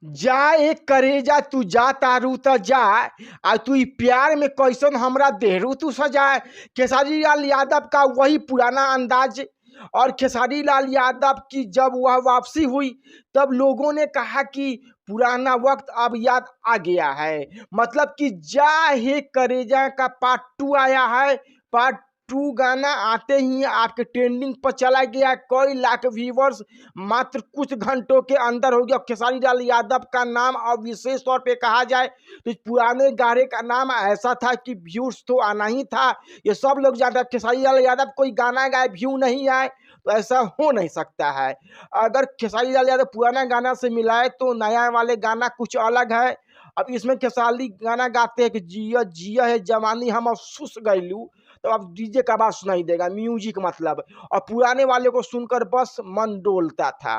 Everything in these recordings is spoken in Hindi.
जा एक करेजा तू जा तारू त जा आ तू ई प्यार में कैसन हमरा देहरू तू सजाए। खेसारी लाल यादव का वही पुराना अंदाज और खेसारी लाल यादव की जब वह वापसी हुई तब लोगों ने कहा कि पुराना वक्त अब याद आ गया है। मतलब कि जा हे करेजा का पार्ट 2 आया है। पार्ट 2 गाना आते ही आपके ट्रेंडिंग पर चला गया, कई लाख व्यूवर्स मात्र कुछ घंटों के अंदर हो गया। खेसारी लाल यादव का नाम अब विशेष तौर पे कहा जाए तो इस पुराने गाने का नाम ऐसा था कि व्यूज तो आना ही था। ये सब लोग जानते हैं खेसारी लाल यादव कोई गाना गाए व्यू नहीं आए तो ऐसा हो नहीं सकता है। अगर खेसारी लाल यादव पुराना गाना से मिलाए तो नया वाले गाना कुछ अलग है। अब इसमें खेसारी गाना गाते हैं कि जिया जिया है जवानी हम अफसुस गैलू, तो अब डीजे का आवाज सुनाई देगा, म्यूजिक मतलब। और पुराने वाले को सुनकर बस मन डोलता था।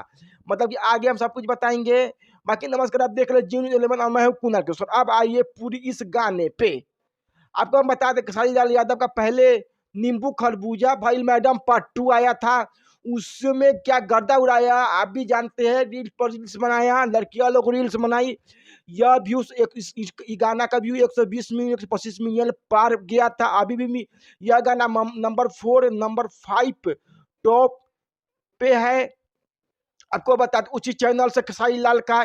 मतलब कि आगे हम सब कुछ बताएंगे। बाकी नमस्कार, आप देख रहे हैं जी 11 और मैं हूं कुनाल किशोर। अब आइए पूरी इस गाने पे आपको हम बता दें खेसारी लाल यादव का पहले नींबू खरबूजा भाई मैडम पार्ट 2 आया था। उसमें क्या गर्दा उड़ाया आप भी जानते हैं। रील्स पर रील्स बनाया, लड़कियां लोग रील्स बनाई। यह व्यूज एक गाना का व्यू 120 मिलियन 125 मिलियन पार गया था। अभी भी यह गाना नंबर 4 नंबर 5 टॉप पे है। आपको बता दें उसी चैनल से खेसारी लाल का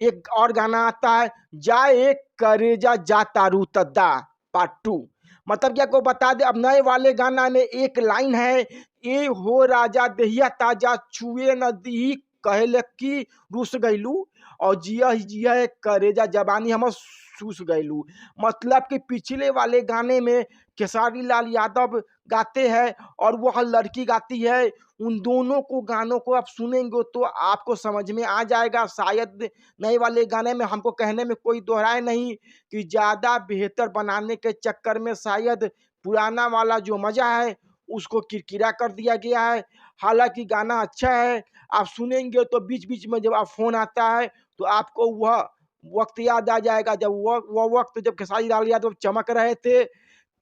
एक और गाना आता है, जा एक करेजा जा तारू तदा पार्ट 2। मतलब कि आपको बता दें अब नए वाले गाना में एक लाइन है, ए हो राजा देहिया ताजा छुए न दी कहले की रुस गईलू और जिया ही जिया है करेजा जबानी हम सूस गईलू। मतलब कि पिछले वाले गाने में खेसारी लाल यादव गाते हैं और वह लड़की गाती है। उन दोनों को गानों को आप सुनेंगे तो आपको समझ में आ जाएगा। शायद नए वाले गाने में हमको कहने में कोई दोहराए नहीं कि ज़्यादा बेहतर बनाने के चक्कर में शायद पुराना वाला जो मज़ा है उसको किरकिरा कर दिया गया है। हालांकि गाना अच्छा है, आप सुनेंगे तो बीच बीच में जब आप फ़ोन आता है तो आपको वह वक्त याद आ जाएगा जब वह वक्त जब खेसारी लाल यादव चमक रहे थे।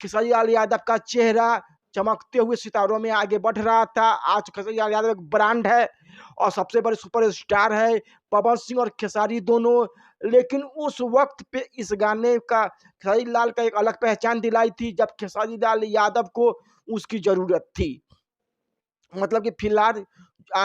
खेसारी लाल यादव का चेहरा चमकते हुए सितारों में आगे बढ़ रहा था। आज खेसारी लाल यादव एक ब्रांड है और सबसे बड़े सुपरस्टार है पवन सिंह और खेसारी दोनों। लेकिन उस वक्त पे इस गाने का खेसारी लाल का एक अलग पहचान दिलाई थी जब खेसारी लाल यादव को उसकी जरूरत थी। मतलब कि फिलहाल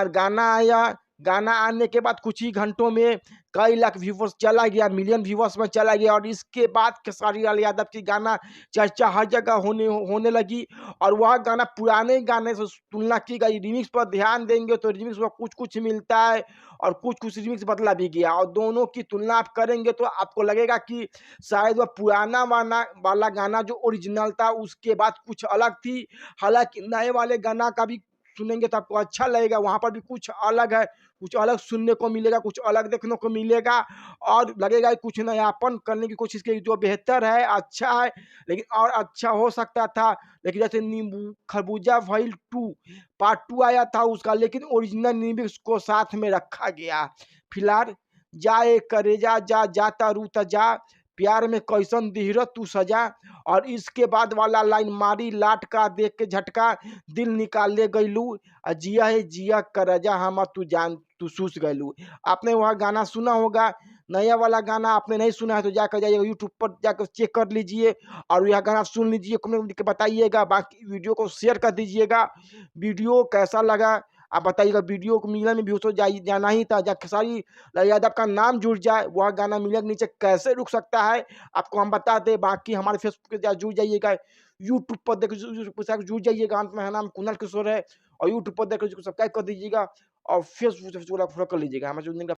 गाना आया, गाना आने के बाद कुछ ही घंटों में कई लाख व्यूवर्स चला गया, मिलियन व्यूवर्स में चला गया और इसके बाद खेसारी लाल यादव की गाना चर्चा हर जगह होने लगी। और वह गाना पुराने गाने से तुलना की गई। रिमिक्स पर ध्यान देंगे तो रिमिक्स में कुछ कुछ मिलता है और कुछ कुछ रिमिक्स बदला भी गया और दोनों की तुलना आप करेंगे तो आपको लगेगा कि शायद वह पुराना वाला गाना जो ओरिजिनल था उसके बाद कुछ अलग थी। हालांकि नए वाले गाना का भी सुनेंगे तो आपको अच्छा लगेगा, वहाँ पर भी कुछ अलग है, कुछ अलग सुनने को मिलेगा, कुछ अलग देखने को मिलेगा और लगेगा कि कुछ नयापन करने की कोशिश की जो बेहतर है, अच्छा है। लेकिन और अच्छा हो सकता था। लेकिन जैसे नींबू खरबूजा फाइल 2 पार्ट 2 आया था उसका, लेकिन ओरिजिनल लिरिक्स को साथ में रखा गया। फिलहाल जाए करेजा जा जाता रूता जा प्यार में कैसन दिहर तू सजा और इसके बाद वाला लाइन मारी लाट का देख के झटका दिल निकाल ले गईलू जिया है जिया करजा हम तू जान तू सूस गईलू। आपने वह गाना सुना होगा। नया वाला गाना आपने नहीं सुना है तो जाकर जाइएगा यूट्यूब पर जाकर चेक कर लीजिए और यह गाना सुन लीजिए, कमेंट करके बताइएगा। बाकी वीडियो को शेयर कर दीजिएगा। वीडियो कैसा लगा आप बताइएगा। वीडियो को मिलने में भी तो जाना ही था, जहाँ खेसारी लाल यादव का नाम जुड़ जाए वह गाना मिलने के नीचे कैसे रुक सकता है आपको हम बता दें। बाकी हमारे फेसबुक पे जुड़ जाइएगा, यूट्यूब पर देख जुड़ जाइएगा। अंत में नाम कुनाल किशोर है और यूट्यूब पर देख सब्सक्राइब कर दीजिएगा और फेसबुक से फॉलो कर लीजिएगा। हमारे जुड़ने का